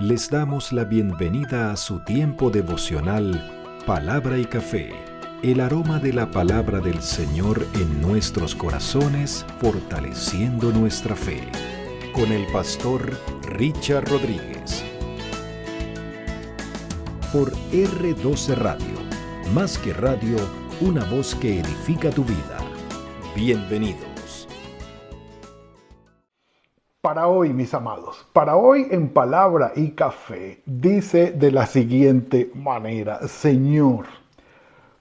Les damos la bienvenida a su tiempo devocional Palabra y Café, el aroma de la palabra del Señor en nuestros corazones, fortaleciendo nuestra fe. Con el pastor Richard Rodríguez. Por R12 Radio, más que radio, una voz que edifica tu vida. Bienvenidos. Para hoy, mis amados, para hoy en Palabra y Café, dice de la siguiente manera: Señor,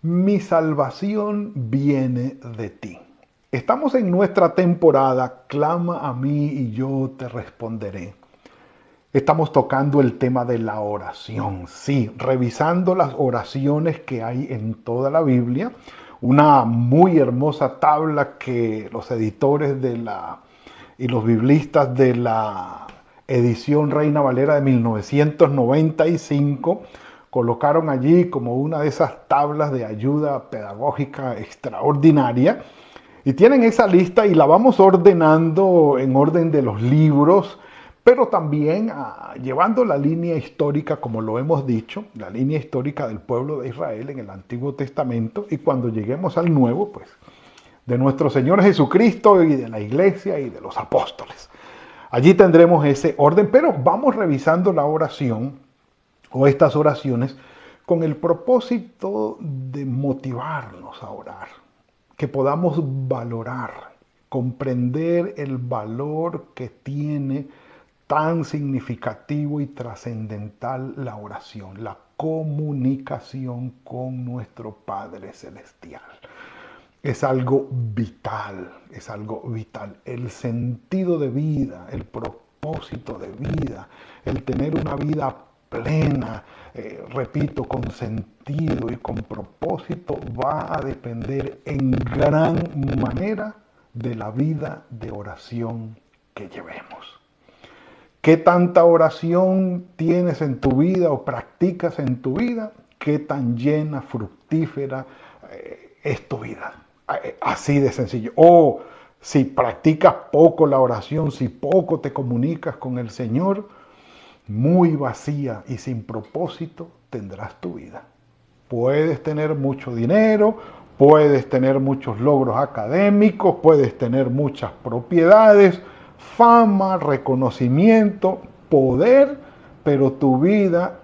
mi salvación viene de ti. Estamos en nuestra temporada Clama a mí y yo te responderé. Estamos tocando el tema de la oración, sí, revisando las oraciones que hay en toda la Biblia, una muy hermosa tabla que los editores y los biblistas de la edición Reina Valera de 1995 colocaron allí como una de esas tablas de ayuda pedagógica extraordinaria. Y tienen esa lista y la vamos ordenando en orden de los libros, pero también llevando la línea histórica, como lo hemos dicho, la línea histórica del pueblo de Israel en el Antiguo Testamento, y cuando lleguemos al Nuevo, pues, de nuestro Señor Jesucristo y de la Iglesia y de los apóstoles. Allí tendremos ese orden, pero vamos revisando la oración o estas oraciones con el propósito de motivarnos a orar, que podamos valorar, comprender el valor que tiene tan significativo y trascendental la oración, la comunicación con nuestro Padre Celestial. Es algo vital, es algo vital. El sentido de vida, el propósito de vida, el tener una vida plena, repito, con sentido y con propósito, va a depender en gran manera de la vida de oración que llevemos. ¿Qué tanta oración tienes en tu vida o practicas en tu vida? ¿Qué tan llena, fructífera es tu vida? Así de sencillo. O si practicas poco la oración, si poco te comunicas con el Señor, muy vacía y sin propósito tendrás tu vida. Puedes tener mucho dinero, puedes tener muchos logros académicos, puedes tener muchas propiedades, fama, reconocimiento, poder, pero tu vida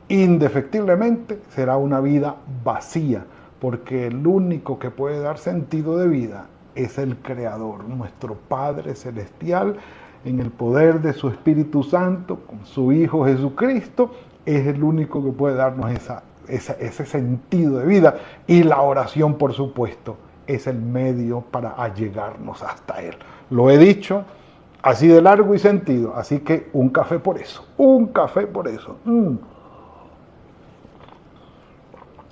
indefectiblemente será una vida vacía, porque el único que puede dar sentido de vida es el Creador, nuestro Padre Celestial, en el poder de su Espíritu Santo, con su Hijo Jesucristo, es el único que puede darnos ese sentido de vida. Y la oración, por supuesto, es el medio para allegarnos hasta Él. Lo he dicho así de largo y sentido, así que un café por eso, un café por eso.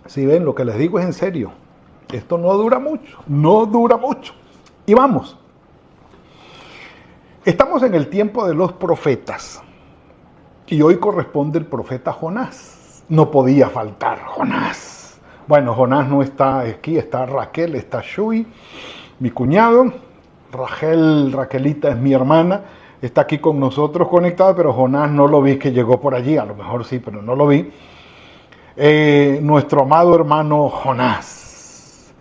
Si ven, lo que les digo es en serio. Esto no dura mucho, no dura mucho. Y vamos. Estamos en el tiempo de los profetas. Y hoy corresponde el profeta Jonás. No podía faltar Jonás. Bueno, Jonás no está aquí, está Raquel, está Shui, mi cuñado. Raquelita es mi hermana. Está aquí con nosotros conectada, pero Jonás no lo vi que llegó por allí. A lo mejor sí, pero no lo vi. Nuestro amado hermano Jonás.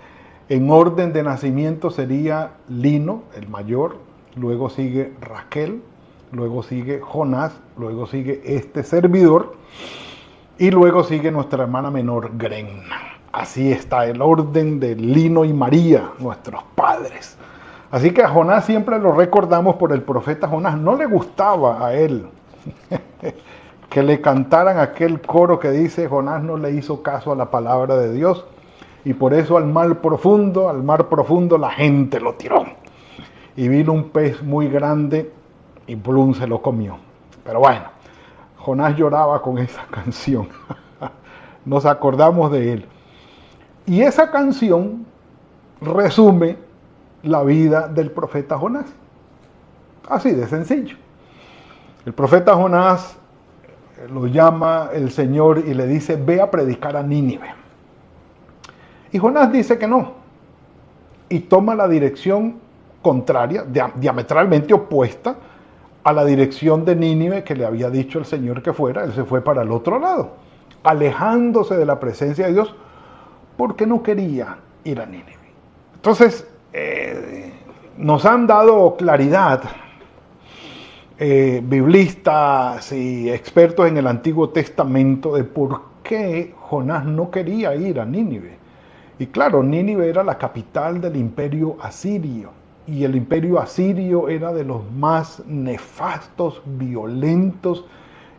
En orden de nacimiento sería Lino, el mayor. Luego sigue Raquel, luego sigue Jonás, luego sigue este servidor y luego sigue nuestra hermana menor Grenna. Así está el orden de Lino y María, nuestros padres. Así que a Jonás siempre lo recordamos por el profeta Jonás. No le gustaba a él que le cantaran aquel coro que dice: Jonás no le hizo caso a la palabra de Dios y por eso al mar profundo la gente lo tiró. Y vino un pez muy grande y plum, se lo comió. Pero bueno, Jonás lloraba con esa canción. Nos acordamos de él. Y esa canción resume la vida del profeta Jonás. Así de sencillo. El profeta Jonás lo llama el Señor y le dice: ve a predicar a Nínive. Y Jonás dice que no. Y toma la dirección contraria, diametralmente opuesta a la dirección de Nínive que le había dicho el Señor que fuera. Él se fue para el otro lado, alejándose de la presencia de Dios porque no quería ir a Nínive. Entonces, nos han dado claridad biblistas y expertos en el Antiguo Testamento de por qué Jonás no quería ir a Nínive. Y claro, Nínive era la capital del imperio asirio, y el imperio asirio era de los más nefastos, violentos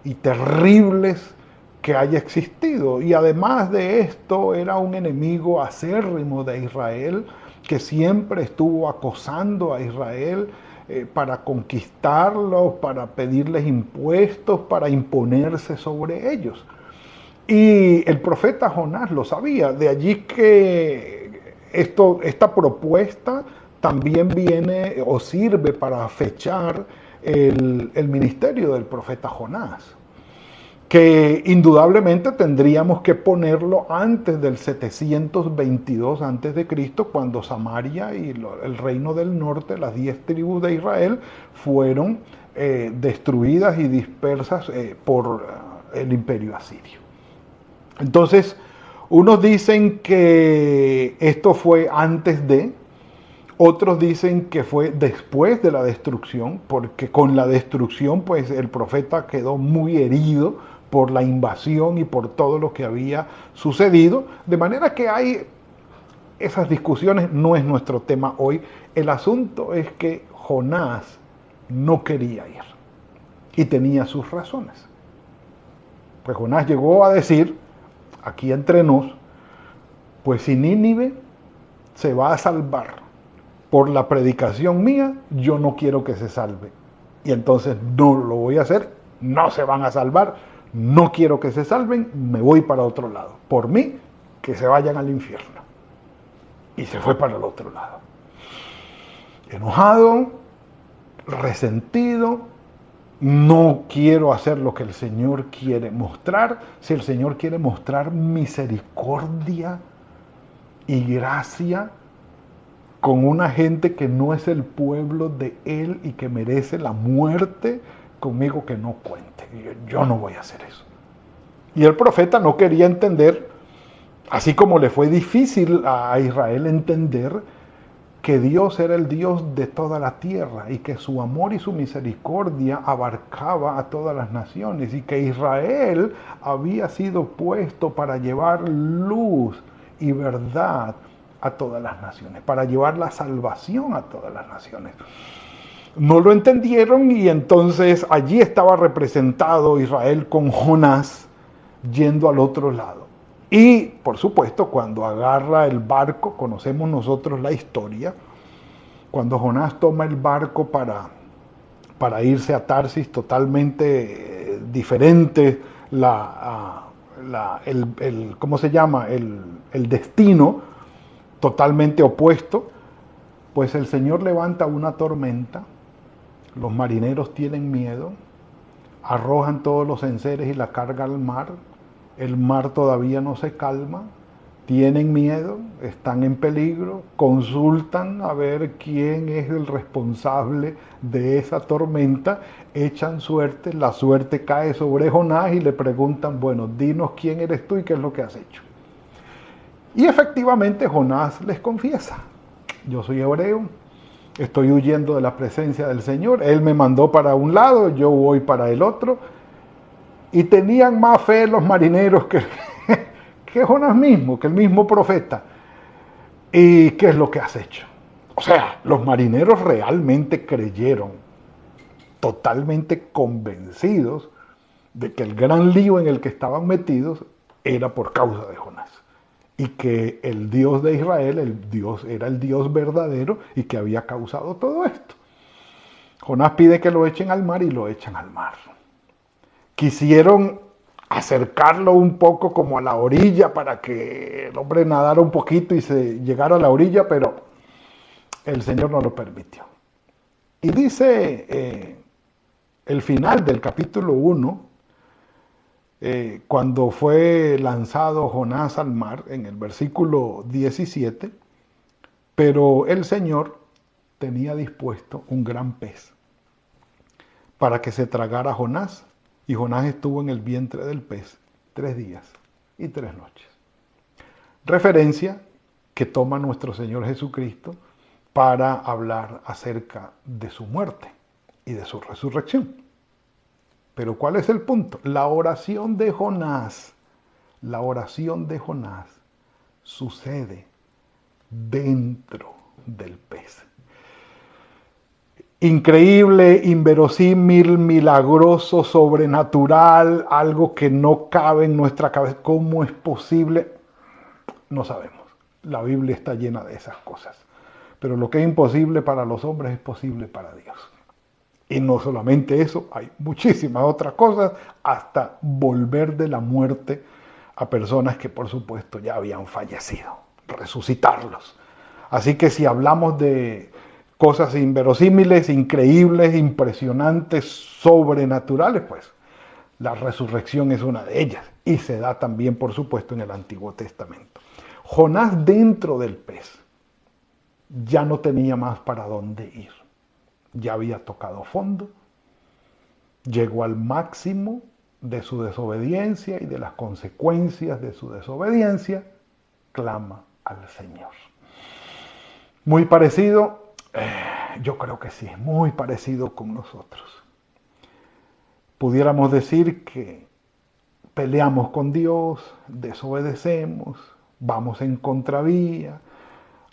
y terribles que haya existido. Y además de esto, era un enemigo acérrimo de Israel, que siempre estuvo acosando a Israel para conquistarlos, para pedirles impuestos, para imponerse sobre ellos. Y el profeta Jonás lo sabía, de allí que esta propuesta también viene o sirve para fechar el ministerio del profeta Jonás, que indudablemente tendríamos que ponerlo antes del 722 a.C., cuando Samaria y el reino del norte, las 10 tribus de Israel, fueron destruidas y dispersas por el imperio asirio. Entonces, unos dicen que esto fue antes de, otros dicen que fue después de la destrucción, porque con la destrucción pues el profeta quedó muy herido por la invasión y por todo lo que había sucedido, de manera que hay esas discusiones, no es nuestro tema hoy. El asunto es que Jonás no quería ir y tenía sus razones. Pues Jonás llegó a decir, aquí entre nos, pues si Nínive se va a salvar por la predicación mía, yo no quiero que se salve. Y entonces no lo voy a hacer, no se van a salvar, no quiero que se salven, me voy para otro lado. Por mí, que se vayan al infierno. Y se fue para el otro lado. Enojado, resentido, no quiero hacer lo que el Señor quiere mostrar. Si el Señor quiere mostrar misericordia y gracia con una gente que no es el pueblo de Él y que merece la muerte, conmigo que no cuente. Yo no voy a hacer eso. Y el profeta no quería entender, así como le fue difícil a Israel entender que Dios era el Dios de toda la tierra y que su amor y su misericordia abarcaba a todas las naciones y que Israel había sido puesto para llevar luz y verdad a todas las naciones, para llevar la salvación a todas las naciones. No lo entendieron y entonces allí estaba representado Israel con Jonás yendo al otro lado. Y, por supuesto, cuando agarra el barco, conocemos nosotros la historia, cuando Jonás toma el barco para irse a Tarsis, totalmente diferente ¿cómo se llama? El destino, totalmente opuesto, pues el Señor levanta una tormenta, los marineros tienen miedo, arrojan todos los enseres y la carga al mar, el mar todavía no se calma, tienen miedo, están en peligro, consultan a ver quién es el responsable de esa tormenta, echan suerte, la suerte cae sobre Jonás y le preguntan, bueno, dinos quién eres tú y qué es lo que has hecho. Y efectivamente Jonás les confiesa, yo soy hebreo, estoy huyendo de la presencia del Señor, Él me mandó para un lado, yo voy para el otro, y tenían más fe los marineros que Jonás mismo, que el mismo profeta. ¿Y qué es lo que has hecho? O sea, los marineros realmente creyeron, totalmente convencidos de que el gran lío en el que estaban metidos era por causa de Jonás. Y que el Dios de Israel, era el Dios verdadero y que había causado todo esto. Jonás pide que lo echen al mar y lo echan al mar. Quisieron acercarlo un poco como a la orilla para que el hombre nadara un poquito y se llegara a la orilla, pero el Señor no lo permitió. Y dice el final del capítulo 1, cuando fue lanzado Jonás al mar, en el versículo 17, pero el Señor tenía dispuesto un gran pez para que se tragara a Jonás. Y Jonás estuvo en el vientre del pez 3 días y 3 noches. Referencia que toma nuestro Señor Jesucristo para hablar acerca de su muerte y de su resurrección. Pero ¿cuál es el punto? La oración de Jonás sucede dentro del pez. Increíble, inverosímil, milagroso, sobrenatural, algo que no cabe en nuestra cabeza. ¿Cómo es posible? No sabemos. La Biblia está llena de esas cosas. Pero lo que es imposible para los hombres es posible para Dios. Y no solamente eso, hay muchísimas otras cosas, hasta volver de la muerte a personas que por supuesto ya habían fallecido, resucitarlos. Así que si hablamos de cosas inverosímiles, increíbles, impresionantes, sobrenaturales, pues la resurrección es una de ellas y se da también, por supuesto, en el Antiguo Testamento. Jonás dentro del pez ya no tenía más para dónde ir. Ya había tocado fondo, llegó al máximo de su desobediencia y de las consecuencias de su desobediencia, clama al Señor. Muy parecido, yo creo que sí, muy parecido con nosotros. Pudiéramos decir que peleamos con Dios, desobedecemos, vamos en contravía,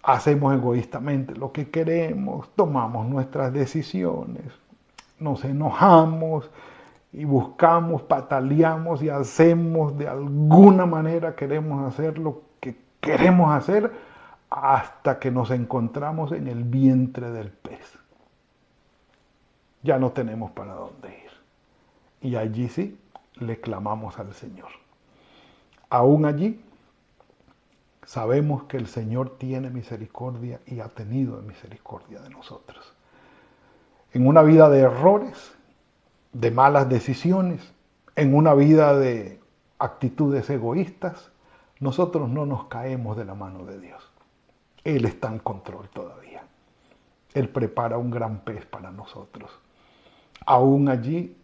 hacemos egoístamente lo que queremos, tomamos nuestras decisiones, nos enojamos y buscamos, pataleamos y hacemos de alguna manera, queremos hacer lo que queremos hacer hasta que nos encontramos en el vientre del pez. Ya no tenemos para dónde ir. Y allí sí le clamamos al Señor. Aún allí sabemos que el Señor tiene misericordia y ha tenido misericordia de nosotros. En una vida de errores, de malas decisiones, en una vida de actitudes egoístas, nosotros no nos caemos de la mano de Dios. Él está en control todavía. Él prepara un gran pez para nosotros. Aún allí,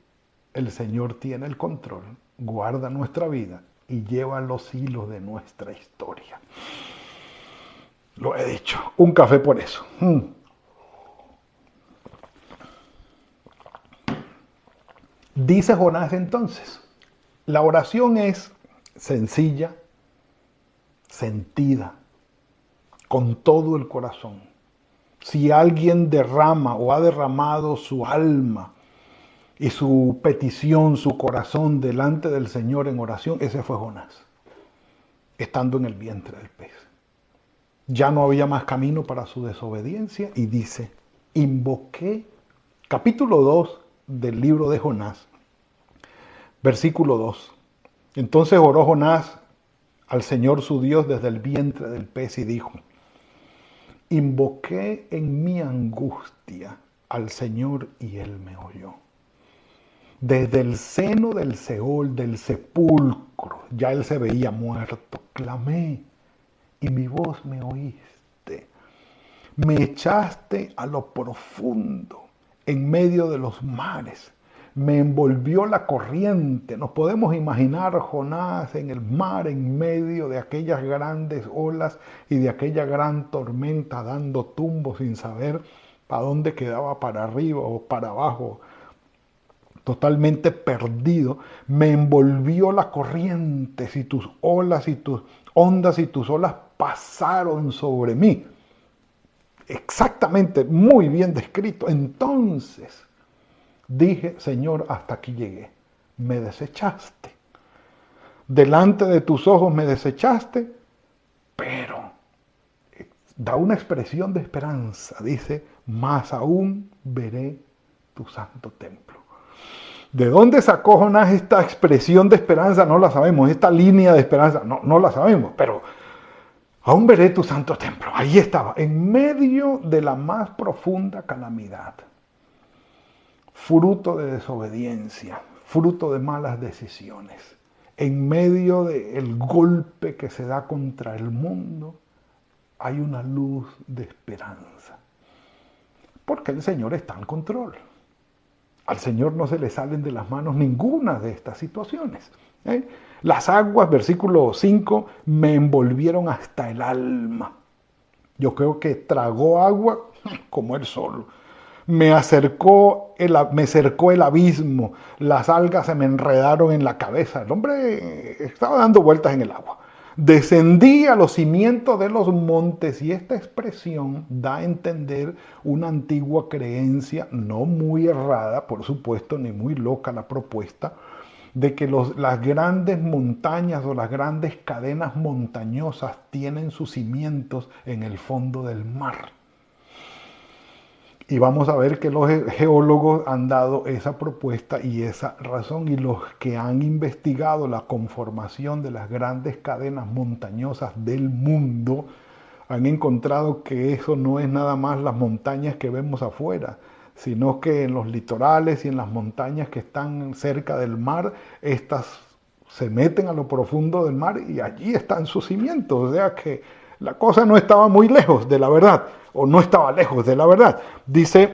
el Señor tiene el control, guarda nuestra vida y lleva los hilos de nuestra historia. Lo he dicho, un café por eso. Dice Jonás entonces, la oración es sencilla, sentida, con todo el corazón. Si alguien derrama o ha derramado su alma y su petición, su corazón delante del Señor en oración, ese fue Jonás, estando en el vientre del pez. Ya no había más camino para su desobediencia y dice, invoqué, capítulo 2 del libro de Jonás, versículo 2. Entonces oró Jonás al Señor su Dios desde el vientre del pez y dijo, invoqué en mi angustia al Señor y Él me oyó. Desde el seno del Seol, del sepulcro, ya Él se veía muerto, clamé y mi voz me oíste. Me echaste a lo profundo, en medio de los mares. Me envolvió la corriente. Nos podemos imaginar Jonás en el mar, en medio de aquellas grandes olas y de aquella gran tormenta, dando tumbos sin saber para dónde quedaba, para arriba o para abajo, totalmente perdido. Me envolvió la corriente, y tus olas y tus ondas y tus olas pasaron sobre mí. Exactamente, muy bien descrito. Entonces dije, Señor, hasta aquí llegué. Me desechaste. Delante de tus ojos me desechaste, pero da una expresión de esperanza. Dice, más aún veré tu santo templo. ¿De dónde sacó Jonás esta expresión de esperanza? No la sabemos. Esta línea de esperanza, no la sabemos, pero aún veré tu santo templo. Ahí estaba, en medio de la más profunda calamidad. Fruto de desobediencia, fruto de malas decisiones, en medio del golpe que se da contra el mundo, hay una luz de esperanza. Porque el Señor está en control. Al Señor no se le salen de las manos ninguna de estas situaciones. Las aguas, versículo 5, me envolvieron hasta el alma. Yo creo que tragó agua como él solo. Me cercó el abismo, las algas se me enredaron en la cabeza. El hombre estaba dando vueltas en el agua. Descendí a los cimientos de los montes, y esta expresión da a entender una antigua creencia, no muy errada, por supuesto, ni muy loca la propuesta, de que las grandes montañas o las grandes cadenas montañosas tienen sus cimientos en el fondo del mar. Y vamos a ver que los geólogos han dado esa propuesta y esa razón, y los que han investigado la conformación de las grandes cadenas montañosas del mundo han encontrado que eso no es nada más las montañas que vemos afuera, sino que en los litorales y en las montañas que están cerca del mar, estas se meten a lo profundo del mar y allí están sus cimientos. O sea que la cosa no estaba muy lejos de la verdad, o no estaba lejos de la verdad. Dice,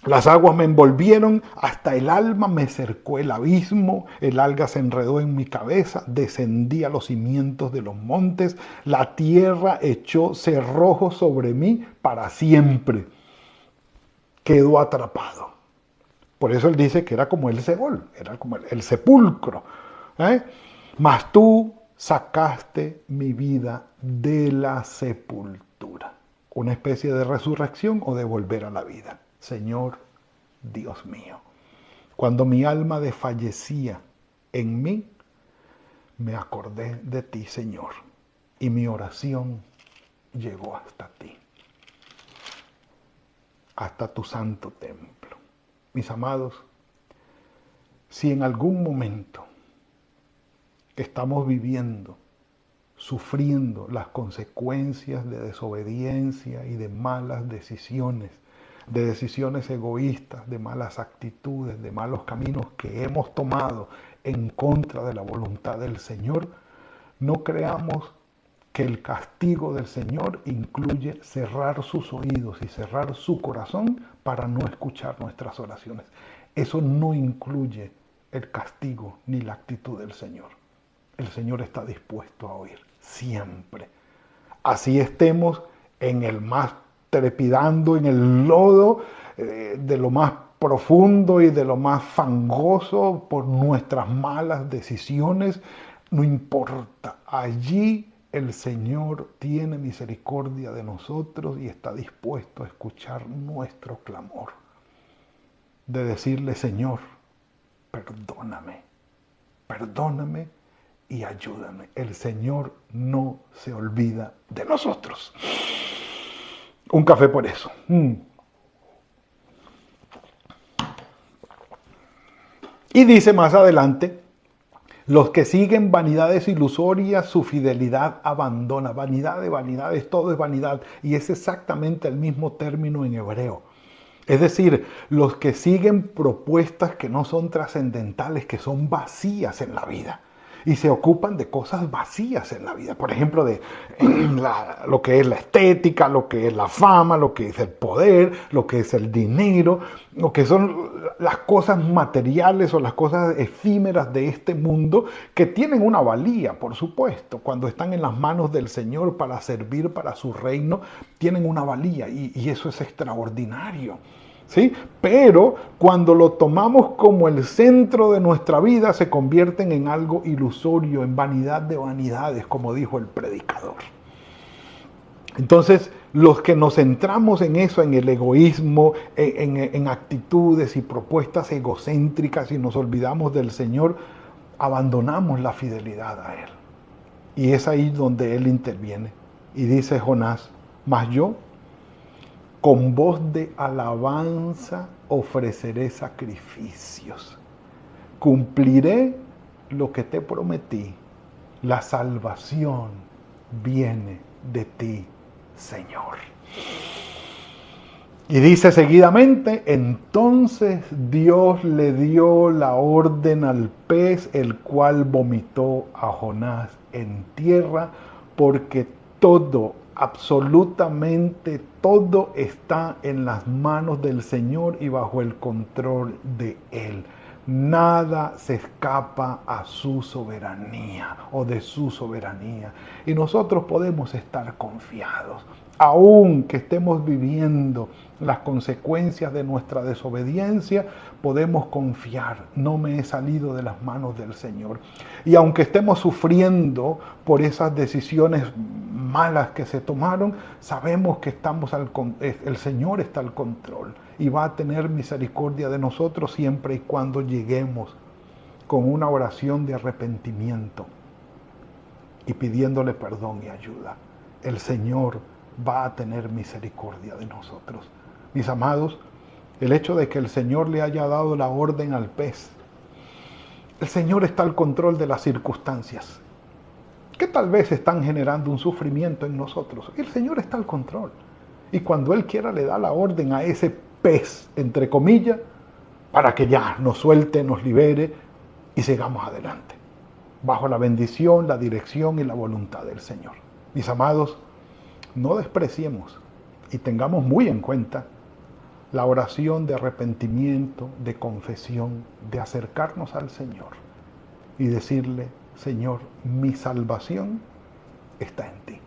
las aguas me envolvieron, hasta el alma me cercó el abismo, el alga se enredó en mi cabeza, descendí a los cimientos de los montes, la tierra echó cerrojo sobre mí para siempre. Quedó atrapado. Por eso él dice que era como el Seol, era como el sepulcro. Mas tú sacaste mi vida de la sepultura. Una especie de resurrección o de volver a la vida. Señor, Dios mío, cuando mi alma desfallecía en mí, me acordé de ti, Señor, y mi oración llegó hasta ti, hasta tu santo templo. Mis amados, si en algún momento estamos viviendo, sufriendo las consecuencias de desobediencia y de malas decisiones, de decisiones egoístas, de malas actitudes, de malos caminos que hemos tomado en contra de la voluntad del Señor, no creamos que el castigo del Señor incluye cerrar sus oídos y cerrar su corazón para no escuchar nuestras oraciones. Eso no incluye el castigo ni la actitud del Señor. El Señor está dispuesto a oír, siempre. Así estemos en el más trepidando, en el lodo de lo más profundo y de lo más fangoso por nuestras malas decisiones, no importa. Allí el Señor tiene misericordia de nosotros y está dispuesto a escuchar nuestro clamor. De decirle, Señor, perdóname, perdóname y ayúdame. El Señor no se olvida de nosotros. Un café por eso. Y dice más adelante, los que siguen vanidades ilusorias, su fidelidad abandona. Vanidad de vanidades, todo es vanidad. Y es exactamente el mismo término en hebreo. Es decir, los que siguen propuestas que no son trascendentales, que son vacías en la vida. Y se ocupan de cosas vacías en la vida. Por ejemplo, de lo que es la estética, lo que es la fama, lo que es el poder, lo que es el dinero, lo que son las cosas materiales o las cosas efímeras de este mundo, que tienen una valía, por supuesto. Cuando están en las manos del Señor para servir para su reino, tienen una valía y eso es extraordinario. ¿Sí? Pero cuando lo tomamos como el centro de nuestra vida, se convierten en algo ilusorio, en vanidad de vanidades, como dijo el predicador. Entonces, los que nos centramos en eso, en el egoísmo, en actitudes y propuestas egocéntricas y nos olvidamos del Señor, abandonamos la fidelidad a Él. Y es ahí donde Él interviene. Y dice Jonás, mas yo, con voz de alabanza ofreceré sacrificios. Cumpliré lo que te prometí. La salvación viene de ti, Señor. Y dice seguidamente, entonces Dios le dio la orden al pez, el cual vomitó a Jonás en tierra, porque todo Absolutamente todo está en las manos del Señor y bajo el control de Él. Nada se escapa a su soberanía o de su soberanía. Y nosotros podemos estar confiados, aun que estemos viviendo las consecuencias de nuestra desobediencia, podemos confiar, no me he salido de las manos del Señor. Y aunque estemos sufriendo por esas decisiones malas que se tomaron, sabemos que el Señor está al control y va a tener misericordia de nosotros siempre y cuando lleguemos con una oración de arrepentimiento y pidiéndole perdón y ayuda. El Señor va a tener misericordia de nosotros. Mis amados, el hecho de que el Señor le haya dado la orden al pez, el Señor está al control de las circunstancias que tal vez están generando un sufrimiento en nosotros. El Señor está al control. Y cuando Él quiera le da la orden a ese pez, entre comillas, para que ya nos suelte, nos libere y sigamos adelante, bajo la bendición, la dirección y la voluntad del Señor. Mis amados, no despreciemos y tengamos muy en cuenta la oración de arrepentimiento, de confesión, de acercarnos al Señor y decirle: Señor, mi salvación está en ti.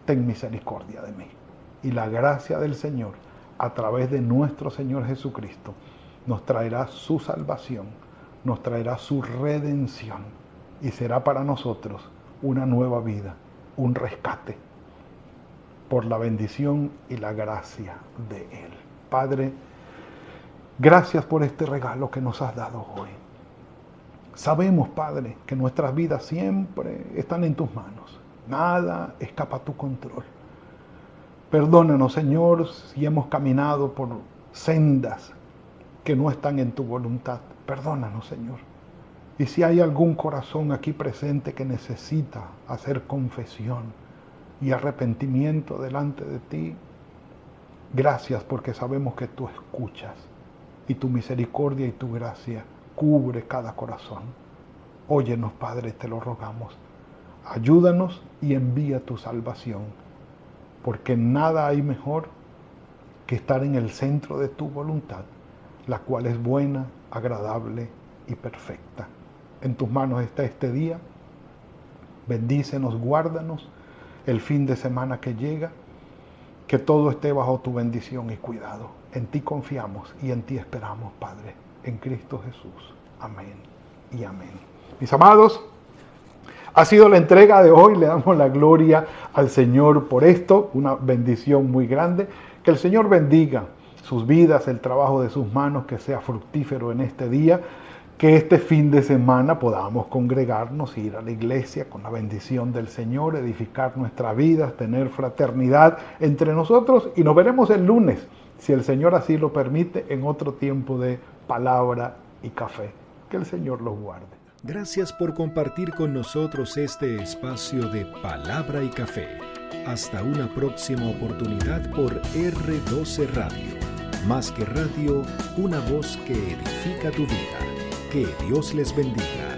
Ten misericordia de mí. Y la gracia del Señor, a través de nuestro Señor Jesucristo, nos traerá su salvación, nos traerá su redención y será para nosotros una nueva vida, un rescate por la bendición y la gracia de Él. Padre, gracias por este regalo que nos has dado hoy. Sabemos, Padre, que nuestras vidas siempre están en tus manos. Nada escapa a tu control. Perdónanos, Señor, si hemos caminado por sendas que no están en tu voluntad. Perdónanos, Señor. Y si hay algún corazón aquí presente que necesita hacer confesión y arrepentimiento delante de ti, gracias, porque sabemos que tú escuchas y tu misericordia y tu gracia cubre cada corazón. Óyenos, Padre, te lo rogamos. Ayúdanos y envía tu salvación, porque nada hay mejor que estar en el centro de tu voluntad, la cual es buena, agradable y perfecta. En tus manos está este día. Bendícenos, guárdanos el fin de semana que llega, que todo esté bajo tu bendición y cuidado. En ti confiamos y en ti esperamos, Padre, en Cristo Jesús. Amén y amén. Mis amados, ha sido la entrega de hoy. Le damos la gloria al Señor por esto, una bendición muy grande. Que el Señor bendiga sus vidas, el trabajo de sus manos, que sea fructífero en este día. Que este fin de semana podamos congregarnos, ir a la iglesia con la bendición del Señor, edificar nuestras vidas, tener fraternidad entre nosotros, y nos veremos el lunes, si el Señor así lo permite, en otro tiempo de palabra y café. Que el Señor los guarde. Gracias por compartir con nosotros este espacio de palabra y café. Hasta una próxima oportunidad por R12 Radio. Más que radio, una voz que edifica tu vida. Que Dios les bendiga.